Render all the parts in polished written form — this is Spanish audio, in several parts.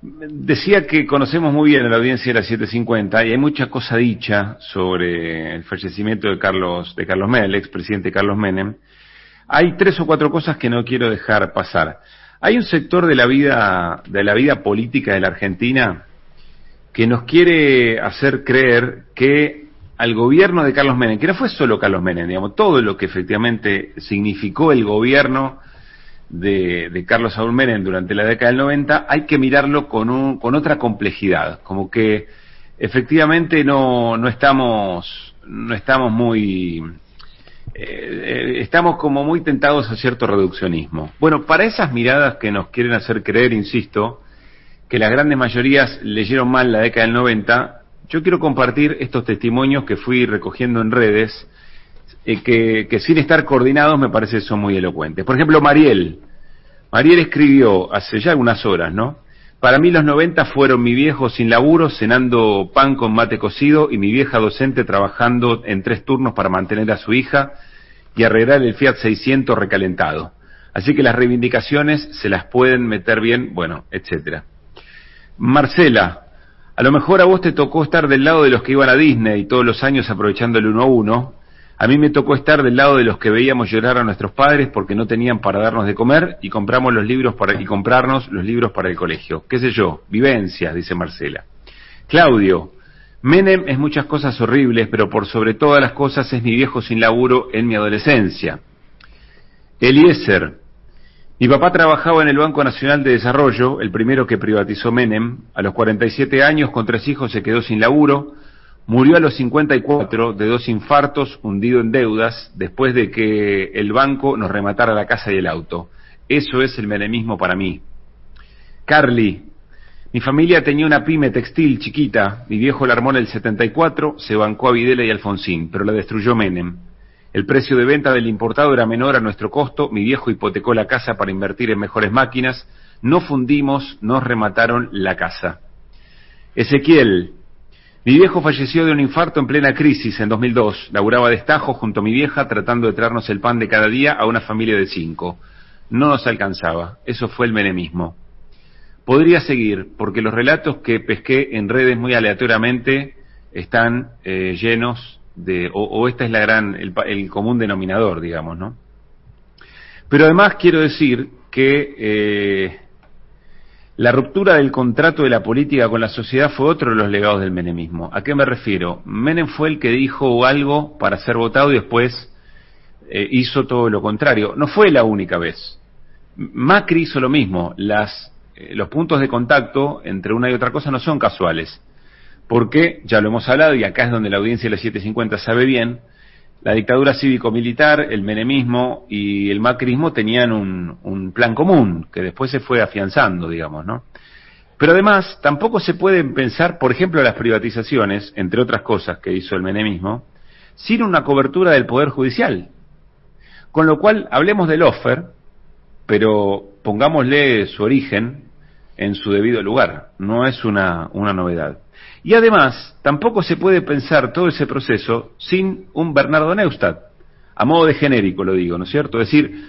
Decía que conocemos muy bien a la audiencia de la 750 y hay mucha cosa dicha sobre el fallecimiento de Carlos Menem, el expresidente Carlos Menem. Hay 3 o 4 cosas que no quiero dejar pasar. Hay un sector de la vida política de la Argentina que nos quiere hacer creer que al gobierno de Carlos Menem, que no fue solo Carlos Menem, digamos, todo lo que efectivamente significó el gobierno de Carlos Saúl Menem durante la década del 90, hay que mirarlo con otra complejidad, como que efectivamente no estamos muy estamos como muy tentados a cierto reduccionismo. Bueno, para esas miradas que nos quieren hacer creer, insisto, que las grandes mayorías leyeron mal la década del 90, yo quiero compartir estos testimonios que fui recogiendo en redes, que sin estar coordinados me parece son muy elocuentes. Por ejemplo, Mariel escribió hace ya algunas horas, ¿no? Para mí los 90 fueron mi viejo sin laburo, cenando pan con mate cocido, y mi vieja docente trabajando en 3 turnos para mantener a su hija y arreglar el Fiat 600 recalentado. Así que las reivindicaciones se las pueden meter bien, bueno, etcétera. Marcela, a lo mejor a vos te tocó estar del lado de los que iban a Disney todos los años aprovechando el 1 a 1. A mí me tocó estar del lado de los que veíamos llorar a nuestros padres porque no tenían para darnos de comer y comprarnos los libros para el colegio. ¿Qué sé yo? Vivencias, dice Marcela. Claudio, Menem es muchas cosas horribles, pero por sobre todas las cosas es mi viejo sin laburo en mi adolescencia. Eliezer, mi papá trabajaba en el Banco Nacional de Desarrollo, el primero que privatizó Menem. A los 47 años, con 3 hijos, se quedó sin laburo. Murió a los 54 de 2 infartos, hundido en deudas, después de que el banco nos rematara la casa y el auto. Eso es el menemismo para mí. Carly, mi familia tenía una pyme textil chiquita, mi viejo la armó en el 74, se bancó a Videla y Alfonsín, pero la destruyó Menem. El precio de venta del importado era menor a nuestro costo, mi viejo hipotecó la casa para invertir en mejores máquinas, no fundimos, nos remataron la casa. Ezequiel, mi viejo falleció de un infarto en plena crisis en 2002. Laburaba de estajo junto a mi vieja tratando de traernos el pan de cada día a una familia de 5. No nos alcanzaba. Eso fue el menemismo. Podría seguir, porque los relatos que pesqué en redes muy aleatoriamente están llenos de... O esta es el común denominador, digamos, ¿no? Pero además quiero decir que... la ruptura del contrato de la política con la sociedad fue otro de los legados del menemismo. ¿A qué me refiero? Menem fue el que dijo algo para ser votado y después hizo todo lo contrario. No fue la única vez. Macri hizo lo mismo. Los puntos de contacto entre una y otra cosa no son casuales. Porque, ya lo hemos hablado, y acá es donde la audiencia de la 750 sabe bien, la dictadura cívico-militar, el menemismo y el macrismo tenían un plan común, que después se fue afianzando, digamos, ¿no? Pero además, tampoco se pueden pensar, por ejemplo, las privatizaciones, entre otras cosas que hizo el menemismo, sin una cobertura del Poder Judicial. Con lo cual, hablemos del lawfare, pero pongámosle su origen en su debido lugar. No es una novedad. Y además, tampoco se puede pensar todo ese proceso sin un Bernardo Neustadt, a modo de genérico lo digo, ¿no es cierto? Es decir,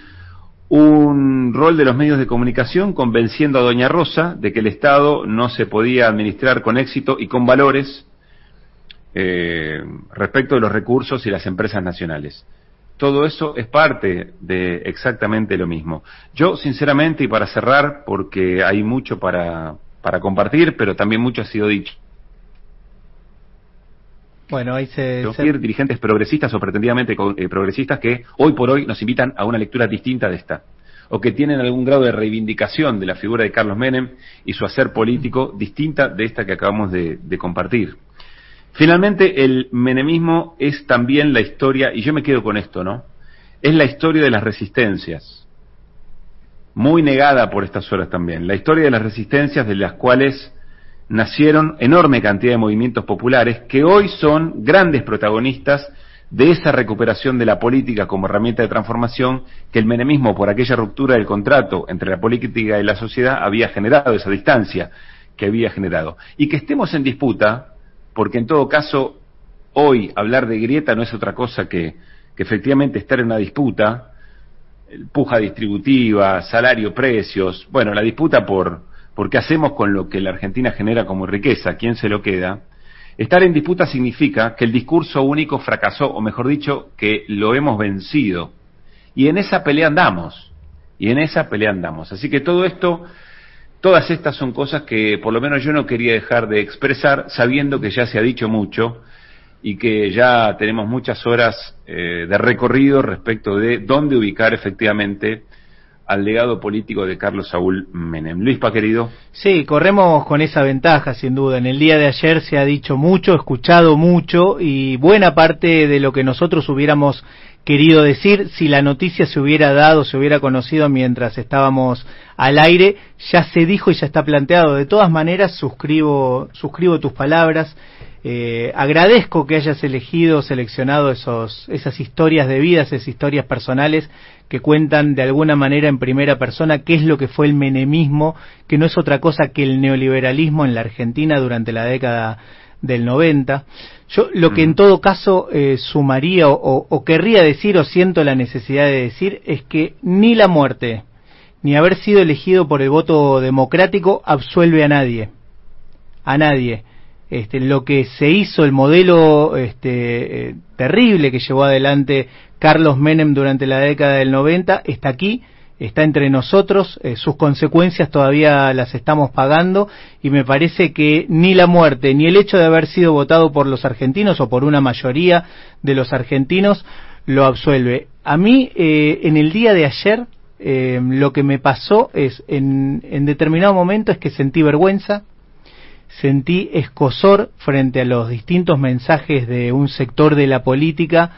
un rol de los medios de comunicación convenciendo a Doña Rosa de que el Estado no se podía administrar con éxito y con valores respecto de los recursos y las empresas nacionales. Todo eso es parte de exactamente lo mismo. Yo, sinceramente, y para cerrar, porque hay mucho para compartir, pero también mucho ha sido dicho. Bueno, ahí dirigentes progresistas o pretendidamente progresistas que hoy por hoy nos invitan a una lectura distinta de esta, o que tienen algún grado de reivindicación de la figura de Carlos Menem y su hacer político distinta de esta que acabamos de compartir. Finalmente, el menemismo es también la historia, y yo me quedo con esto, ¿no? Es la historia de las resistencias, muy negada por estas horas también, la historia de las resistencias de las cuales nacieron enorme cantidad de movimientos populares que hoy son grandes protagonistas de esa recuperación de la política como herramienta de transformación que el menemismo, por aquella ruptura del contrato entre la política y la sociedad, había generado, esa distancia que había generado. Y que estemos en disputa, porque en todo caso hoy hablar de grieta no es otra cosa que efectivamente estar en una disputa, puja distributiva, salario, precios, bueno, la disputa por por qué hacemos con lo que la Argentina genera como riqueza, quién se lo queda, estar en disputa significa que el discurso único fracasó, o mejor dicho, que lo hemos vencido. Y en esa pelea andamos, Así que todo esto, todas estas son cosas que por lo menos yo no quería dejar de expresar, sabiendo que ya se ha dicho mucho y que ya tenemos muchas horas de recorrido respecto de dónde ubicar efectivamente al legado político de Carlos Saúl Menem. Luispa, querido. Sí, corremos con esa ventaja, sin duda. En el día de ayer se ha dicho mucho, escuchado mucho, y buena parte de lo que nosotros hubiéramos querido decir, si la noticia se hubiera dado, se hubiera conocido mientras estábamos al aire, ya se dijo y ya está planteado. De todas maneras, suscribo tus palabras. Agradezco que hayas seleccionado esas historias de vida, esas historias personales que cuentan de alguna manera en primera persona qué es lo que fue el menemismo, que no es otra cosa que el neoliberalismo en la Argentina durante la década del 90. Yo lo que en todo caso sumaría o querría decir, o siento la necesidad de decir, es que ni la muerte ni haber sido elegido por el voto democrático absuelve a nadie. Lo que se hizo, el modelo terrible que llevó adelante Carlos Menem durante la década del 90, está aquí, está entre nosotros, sus consecuencias todavía las estamos pagando, y me parece que ni la muerte, ni el hecho de haber sido votado por los argentinos, o por una mayoría de los argentinos, lo absuelve. A mí, en el día de ayer, lo que me pasó es, en determinado momento, es que sentí vergüenza, sentí escozor frente a los distintos mensajes de un sector de la política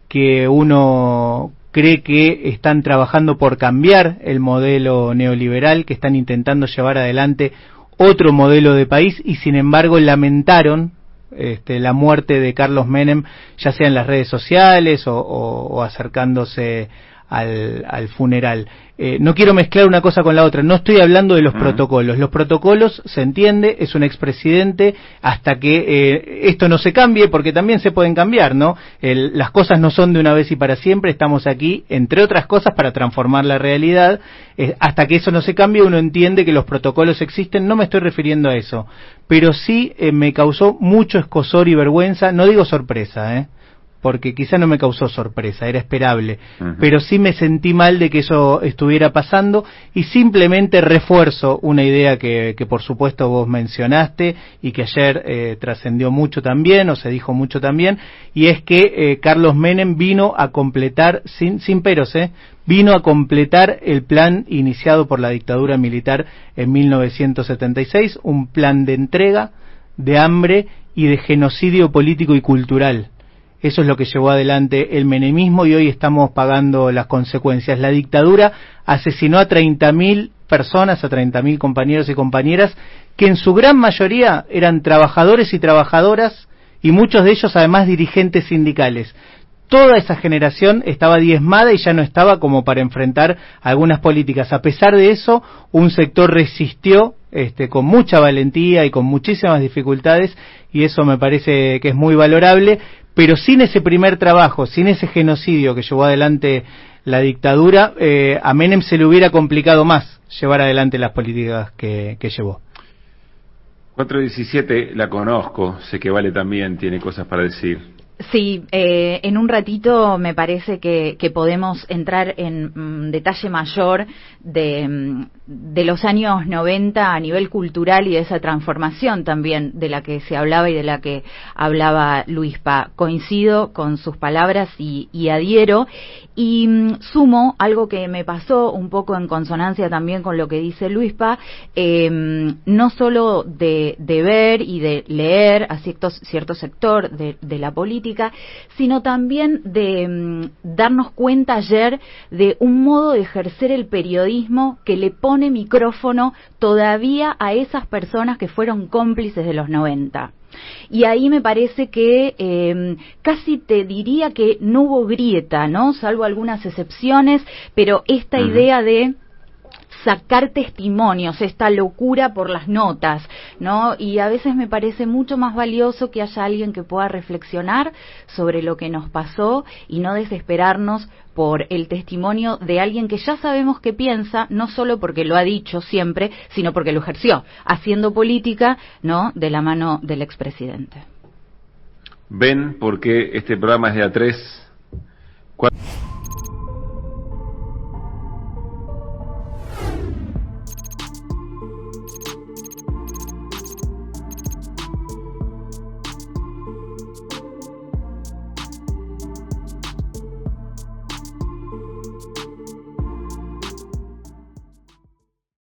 que uno cree que están trabajando por cambiar el modelo neoliberal, que están intentando llevar adelante otro modelo de país, y sin embargo lamentaron la muerte de Carlos Menem, ya sea en las redes sociales o acercándose al funeral. No quiero mezclar una cosa con la otra, no estoy hablando de los protocolos. Los protocolos, se entiende, es un expresidente, hasta que esto no se cambie, porque también se pueden cambiar, ¿no? Las cosas no son de una vez y para siempre, estamos aquí, entre otras cosas, para transformar la realidad. Hasta que eso no se cambie, uno entiende que los protocolos existen, no me estoy refiriendo a eso, pero sí me causó mucho escozor y vergüenza, no digo sorpresa, porque quizá no me causó sorpresa, era esperable, pero sí me sentí mal de que eso estuviera pasando, y simplemente refuerzo una idea que por supuesto vos mencionaste y que ayer trascendió mucho también, o se dijo mucho también, y es que Carlos Menem vino a completar, sin peros, vino a completar el plan iniciado por la dictadura militar en 1976, un plan de entrega, de hambre y de genocidio político y cultural. Eso es lo que llevó adelante el menemismo, y hoy estamos pagando las consecuencias. La dictadura asesinó a 30.000 personas, a 30.000 compañeros y compañeras, que en su gran mayoría eran trabajadores y trabajadoras, y muchos de ellos además dirigentes sindicales. Toda esa generación estaba diezmada y ya no estaba como para enfrentar algunas políticas. A pesar de eso, un sector resistió con mucha valentía y con muchísimas dificultades, y eso me parece que es muy valorable. Pero sin ese primer trabajo, sin ese genocidio que llevó adelante la dictadura, a Menem se le hubiera complicado más llevar adelante las políticas que llevó. 417 la conozco, sé que Vale también tiene cosas para decir. Sí, en un ratito me parece que podemos entrar en detalle mayor de los años 90 a nivel cultural, y de esa transformación también de la que se hablaba y de la que hablaba Luispa. Coincido con sus palabras y adhiero, y sumo algo que me pasó un poco en consonancia también con lo que dice Luispa, no solo de ver y de leer a cierto sector de la política, sino también de darnos cuenta ayer de un modo de ejercer el periodismo que le pone micrófono todavía a esas personas que fueron cómplices de los 90. Y ahí me parece que casi te diría que no hubo grieta, ¿no? Salvo algunas excepciones, pero esta idea de sacar testimonios, esta locura por las notas, ¿no? Y a veces me parece mucho más valioso que haya alguien que pueda reflexionar sobre lo que nos pasó y no desesperarnos por el testimonio de alguien que ya sabemos que piensa, no solo porque lo ha dicho siempre, sino porque lo ejerció, haciendo política, ¿no?, de la mano del expresidente. ¿Ven por qué este programa es de A3?